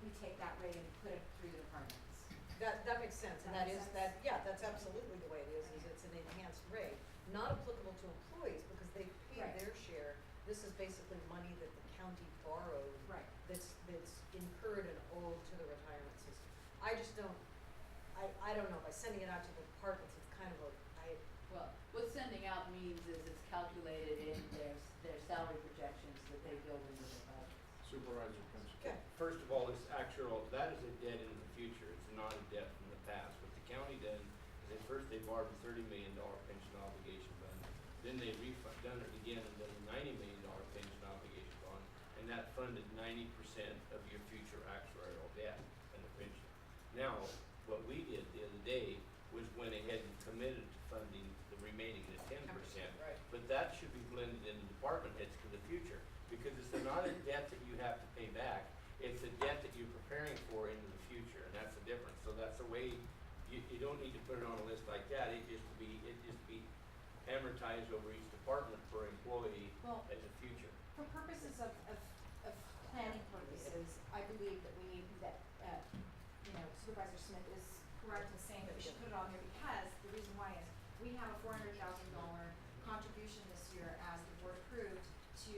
we take that rate and put it through the departments. That makes sense, and That that makes is, sense? yeah, that's absolutely the way it is it's an enhanced rate. Not applicable to employees because they pay Right. their share. This is basically money that the county borrowed. Right. That's incurred and owed to the retirement system. I just don't, I don't know, by sending it out to the departments, it's kind of Well, what sending out means is it's calculated in their salary projections that they build into their budgets. Supervisor Principal. okay. First of all, it's actual, that is a debt in the future, it's not a debt from the past. What the county done is at first they borrowed a $30 million pension obligation bond, then they done it again and done a $90 million pension obligation bond, and that funded 90% of your future actuarial debt and the pension. Now, what we did the other day was went ahead and committed to funding the remaining, the 10%. Right. But that should be blended in the department heads for the future, because it's not a debt that you have to pay back, it's a debt that you're preparing for into the future, and that's the difference. So that's the way, you don't need to put it on a list like that, it just to be amortized over each department per employee Well, as a future. For purposes of planning purposes, I believe that we need that, Supervisor Smith is correct in saying that we should put it on there because the reason why is we have a $400,000 contribution this year as the board approved to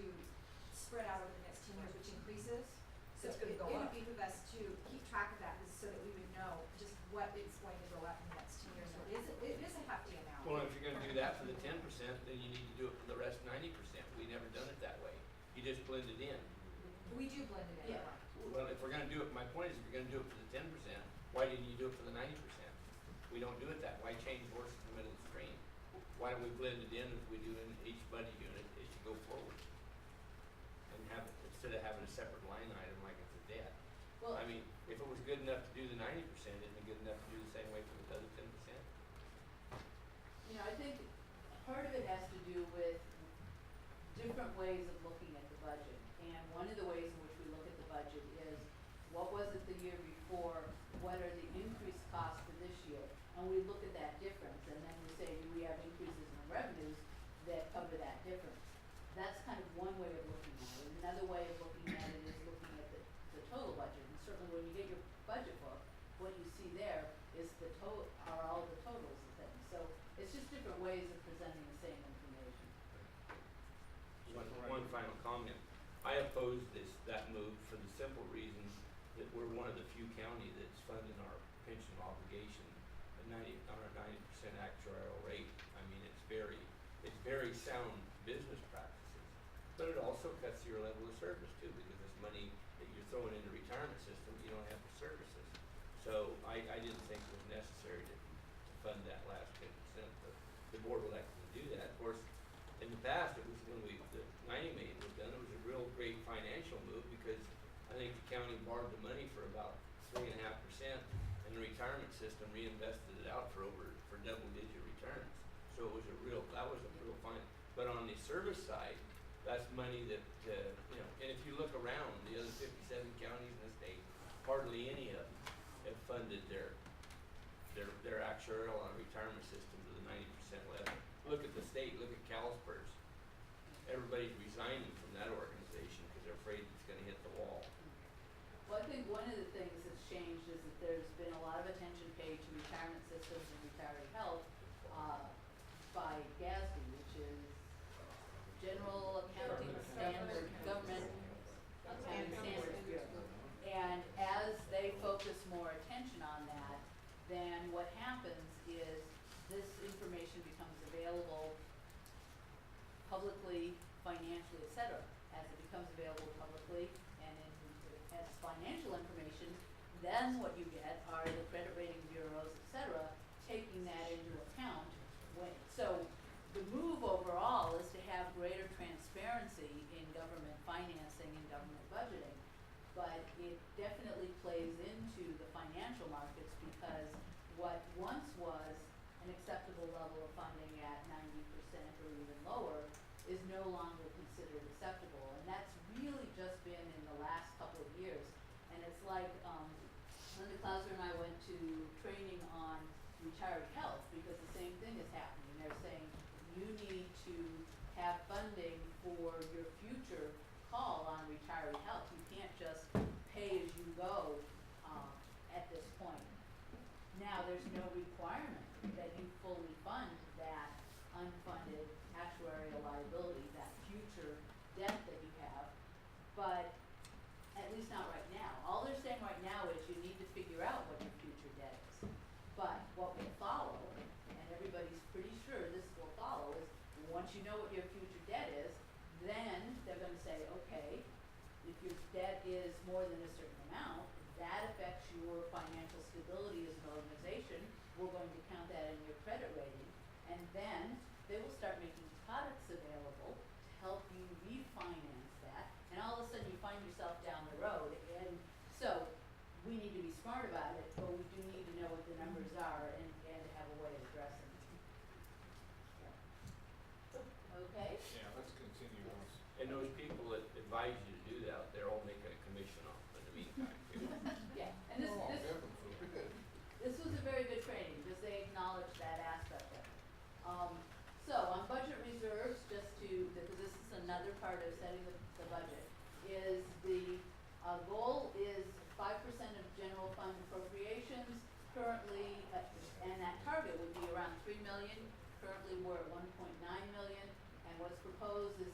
spread out over the next 10 years, which increases. So It's gonna it go would up. be the best to keep track of that so that we would know just what it's going to go up in the next 10 years. So it is a hefty amount. Well, if you're gonna do that for the 10%, then you need to do it for the rest 90%. We never done it that way. You just blend it in. We do blend it in. Yeah. Well, if we're gonna do it, my point is, if you're gonna do it for the 10%, why didn't you do it for the 90%? We don't do it that. Why change horses in the middle of the stream? Why don't we blend it in as we do in each budget unit as you go forward? And have it, instead of having a separate line item like it's a debt. Well, I mean, if it was good enough to do the 90%, isn't it good enough to do the same way for the other 10%? I think part of it has to do with different ways of looking at the budget. And one of the ways in which we look at the budget is what was it the year before, what are the increased costs for this year? And we look at that difference and then we say, do we have increases in revenues that cover that difference? That's kind of one way of looking at it. Another way of looking at it is looking at the total budget. And certainly when you get your budget book, what you see there is are all the totals of things. So it's just different ways of presenting the same information. One final comment. I oppose that move for the simple reason that we're one of the few counties that's funding our pension obligation at 90% actuarial rate. I mean, it's very sound business practices. But it also cuts your level of service too, because it's money that you're throwing in the retirement system, you don't have the services. So I didn't think it was necessary to fund that last 10%, but the board elected to do that. Of course, in the past, it was when the 90 million was done, it was a real great financial move because I think the county borrowed the money for about 3.5%, and the retirement system reinvested it out for double-digit returns. So it was that was a real fine. But on the service side, that's money that and if you look around the other 57 counties in the state, hardly any of them have funded their actuarial and retirement system to the 90% level. Look at the state, look at CalSPERS. Everybody's resigning from that organization because they're afraid it's going to hit the wall. Well, I think one of the things that's changed is that there's been a lot of attention paid to retirement systems and retiree health by GASB, which is General Accounting Standard, Government Accounting Standards Bureau. And as they focus more attention on that, then what happens is this information becomes available publicly, financially, et cetera. As it becomes available publicly and as financial information, then what you get are the credit rating bureaus, et cetera, taking that into account. So the move overall is to have greater transparency in government financing and government budgeting. But it definitely plays into the financial markets because what once was an acceptable level of funding at 90% or even lower is no longer considered acceptable. And that's really just been in the last couple of years. And it's like Linda Klauser and I went to training on retiree health because the same thing is happening. They're saying you need to have funding for your future call on retiree health. You can't just pay as you go Now, there's no requirement that you fully fund that unfunded actuarial liability, that future debt that you have, but at least not right now. All they're saying right now is you need to figure out what your future debt is. But what will follow, and everybody's pretty sure this will follow, is once you know what your future debt is, then they're gonna say, okay, if your debt is more than a certain amount, that affects your financial stability as an organization, we're going to count that in your credit rating, and then they will start making products available to help you refinance that, and all of a sudden you find yourself down the road, and so we need to be smart about it, but we do need to know what the numbers are and have a way of addressing it. Okay? Yeah, let's continue on. And those people that advise you to do that, they're all making a commission off in the meantime, too. Yeah, and this, Oh, this, heaven forbid. this was a very good training, because they acknowledged that aspect of it. So on budget reserves, just to, because this is another part of setting the budget, is the, goal is 5% of general fund appropriations. Currently, and that target would be around 3 million, currently we're at 1.9 million, and what's proposed is